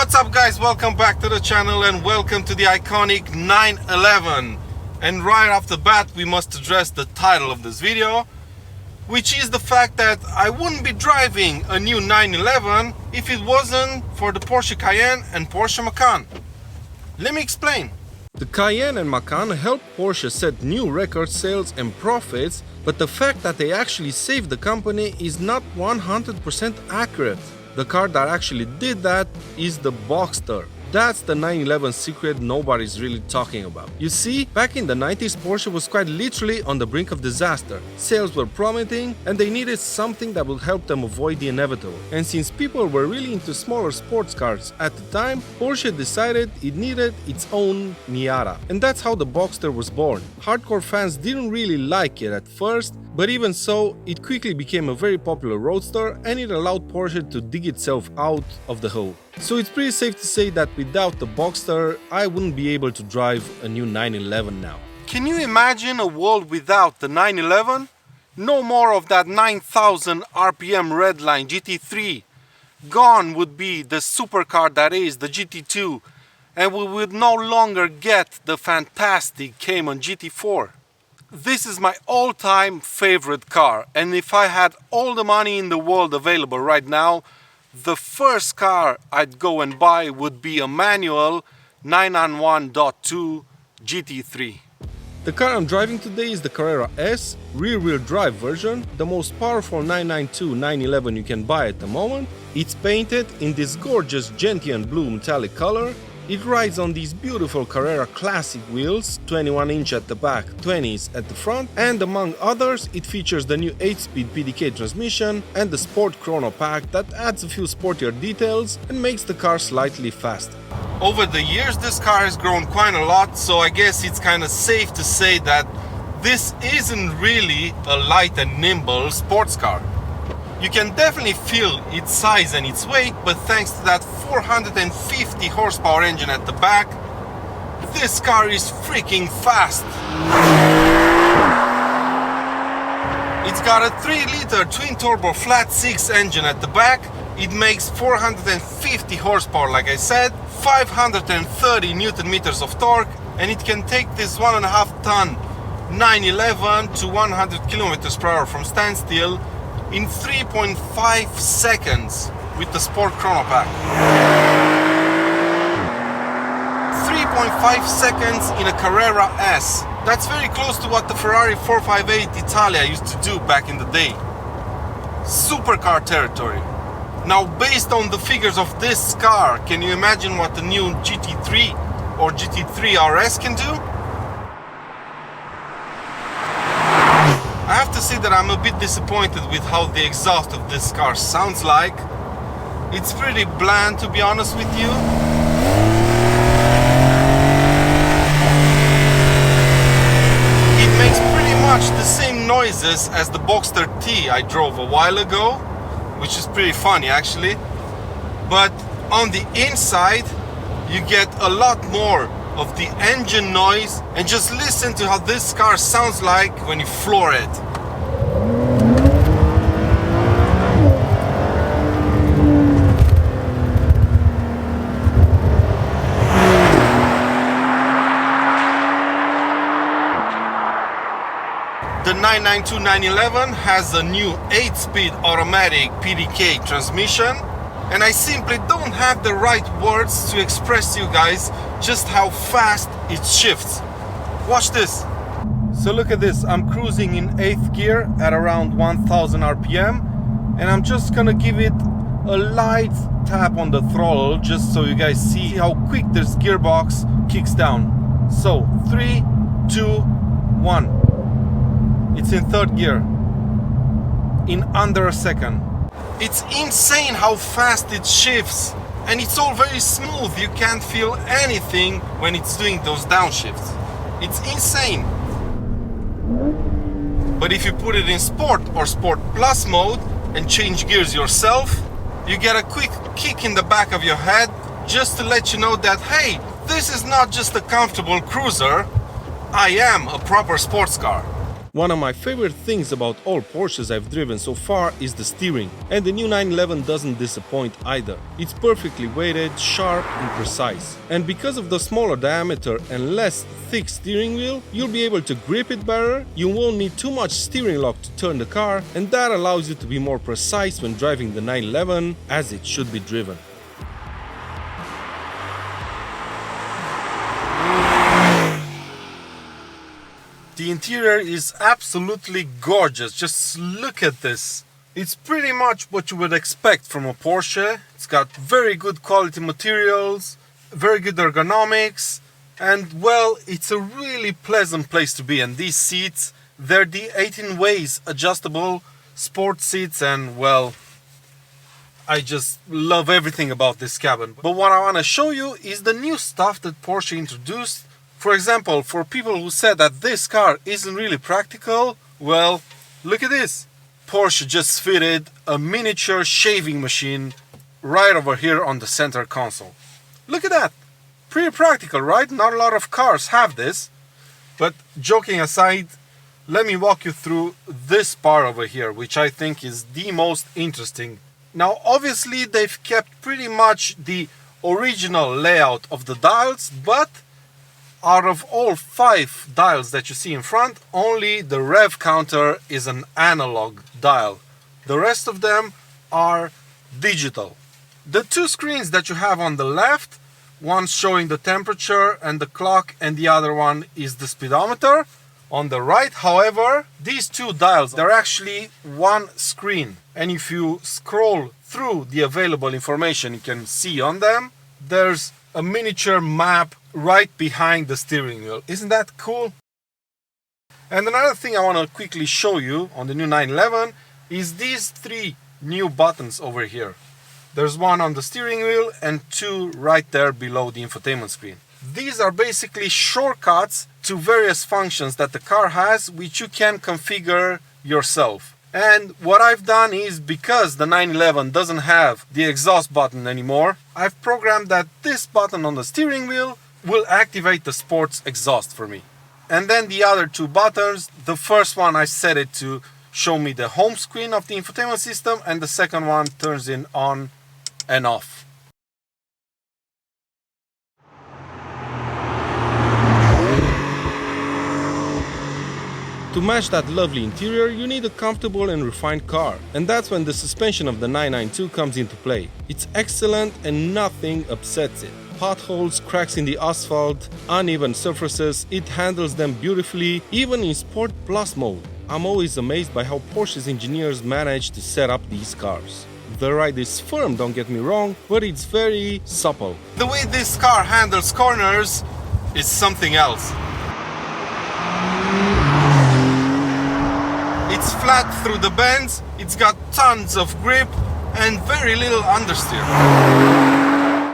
What's up guys, welcome back to the channel and welcome to the iconic 911. And right off the bat we must address the title of this video, which is the fact that I wouldn't be driving a new 911 if it wasn't for the Porsche Cayenne and Porsche Macan. Let me explain. The Cayenne and Macan helped Porsche set new record sales and profits, but the fact that they actually saved the company is not 100% accurate. The car that actually did that is the Boxster. That's the 911 secret nobody's really talking about. You see, back in the 90s, Porsche was quite literally on the brink of disaster. Sales were plummeting and they needed something that would help them avoid the inevitable. And since people were really into smaller sports cars at the time, Porsche decided it needed its own Miata. And that's how the Boxster was born. Hardcore fans didn't really like it at first, but even so, it quickly became a very popular roadster and it allowed Porsche to dig itself out of the hole. So it's pretty safe to say that without the Boxster, I wouldn't be able to drive a new 911 now. Can you imagine a world without the 911? No more of that 9,000 RPM redline GT3. Gone would be the supercar that is the GT2, and we would no longer get the fantastic Cayman GT4. This is my all-time favorite car, and if I had all the money in the world available right now, the first car I'd go and buy would be a manual 991.2 GT3. The car I'm driving today is the Carrera S rear-wheel drive version, the most powerful 992 911 you can buy at the moment. It's painted in this gorgeous gentian blue metallic color. It rides on these beautiful Carrera classic wheels, 21-inch at the back, 20s at the front, and among others, it features the new 8-speed Pdk transmission and the Sport Chrono Pack that adds a few sportier details and makes the car slightly faster. Over the years, this car has grown quite a lot, so I guess it's kind of safe to say that this isn't really a light and nimble sports car. You can definitely feel its size and its weight, but thanks to that 450 horsepower engine at the back, this car is freaking fast. It's got a 3-liter twin-turbo flat-6 engine at the back. It makes 450 horsepower, like I said, 530 newton meters of torque, and it can take this 1.5-ton 911 to 100 kilometers per hour from standstill in 3.5 seconds with the Sport Chrono Pack. 3.5 seconds in a Carrera S. That's very close to what the Ferrari 458 Italia used to do back in the day. Supercar territory. Now, based on the figures of this car, can you imagine what the new GT3 or GT3 RS can do? I have to say that I'm a bit disappointed with how the exhaust of this car sounds like. It's pretty bland, to be honest with you. It makes pretty much the same noises as the Boxster T I drove a while ago, which is pretty funny actually. But on the inside, you get a lot more of the engine noise, and just listen to how this car sounds like when you floor it. The 992 911 has a new 8-speed automatic Pdk transmission, and I simply don't have the right words to express to you guys just how fast it shifts. Watch this. So look at this, I'm cruising in 8th gear at around 1000 RPM, and I'm just gonna give it a light tap on the throttle just so you guys see how quick this gearbox kicks down. So 3, 2, 1. It's in 3rd gear in under a second. It's insane how fast it shifts, and it's all very smooth. You can't feel anything when it's doing those downshifts. It's insane. But if you put it in Sport or Sport Plus mode and change gears yourself, you get a quick kick in the back of your head just to let you know that, hey, this is not just a comfortable cruiser, I am a proper sports car. One of my favorite things about all Porsches I've driven so far is the steering, and the new 911 doesn't disappoint either. It's perfectly weighted, sharp and precise. And because of the smaller diameter and less thick steering wheel, you'll be able to grip it better, you won't need too much steering lock to turn the car, and that allows you to be more precise when driving the 911 as it should be driven. The interior is absolutely gorgeous, just look at this. It's pretty much what you would expect from a Porsche. It's got very good quality materials, very good ergonomics, and well, it's a really pleasant place to be. And these seats, they're the 18 ways adjustable sport seats, and well, I just love everything about this cabin. But what I want to show you is the new stuff that Porsche introduced. For example, for people who said that this car isn't really practical, well, look at this. Porsche just fitted a miniature shaving machine right over here on the center console. Look at that. Pretty practical, right? Not a lot of cars have this. But joking aside, let me walk you through this part over here, which I think is the most interesting. Now, obviously, they've kept pretty much the original layout of the dials, but out of all 5 dials that you see in front, only the rev counter is an analog dial. The rest of them are digital. The 2 screens that you have on the left, one's showing the temperature and the clock, and the other one is the speedometer. On the right, however, these 2 dials, they're actually one screen. And if you scroll through the available information you can see on them, there's a miniature map right behind the steering wheel. Isn't that cool? And another thing I want to quickly show you on the new 911 is these 3 new buttons over here. There's one on the steering wheel and 2 right there below the infotainment screen. These are basically shortcuts to various functions that the car has, which you can configure yourself. And what I've done is, because the 911 doesn't have the exhaust button anymore, I've programmed that this button on the steering wheel will activate the sports exhaust for me. And then the other 2 buttons, the first one I set it to show me the home screen of the infotainment system, and the second one turns it on and off. To match that lovely interior, you need a comfortable and refined car, and that's when the suspension of the 992 comes into play. It's excellent and nothing upsets it. Potholes, cracks in the asphalt, uneven surfaces, it handles them beautifully, even in Sport Plus mode. I'm always amazed by how Porsche's engineers manage to set up these cars. The ride is firm, don't get me wrong, but it's very supple. The way this car handles corners is something else. It's flat through the bends, it's got tons of grip and very little understeer.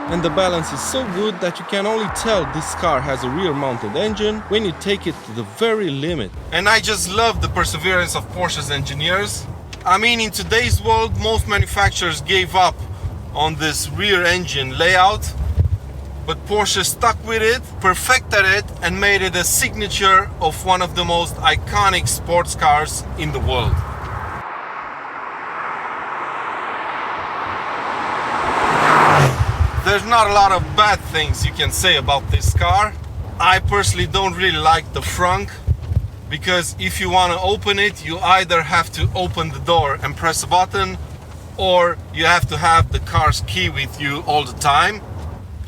And the balance is so good that you can only tell this car has a rear-mounted engine when you take it to the very limit. And I just love the perseverance of Porsche's engineers. I mean, in today's world, most manufacturers gave up on this rear engine layout, but Porsche stuck with it, perfected it, and made it a signature of one of the most iconic sports cars in the world. There's not a lot of bad things you can say about this car. I personally don't really like the frunk, because if you want to open it, you either have to open the door and press a button, or you have to have the car's key with you all the time.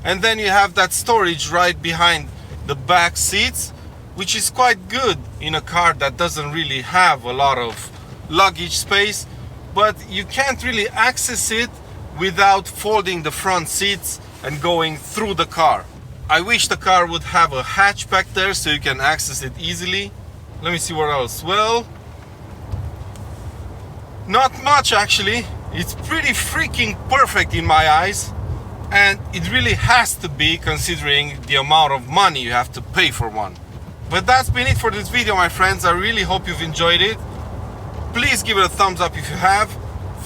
And then you have that storage right behind the back seats, which is quite good in a car that doesn't really have a lot of luggage space, but you can't really access it without folding the front seats and going through the car. I wish the car would have a hatchback there so you can access it easily. Let me see what else. Well, not much actually. It's pretty freaking perfect in my eyes. And it really has to be, considering the amount of money you have to pay for one. But that's been it for this video, my friends. I really hope you've enjoyed it. Please give it a thumbs up if you have.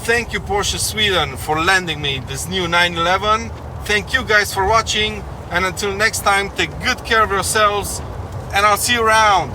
Thank you, Porsche Sweden, for lending me this new 911. Thank you guys for watching, and until next time, take good care of yourselves, and I'll see you around.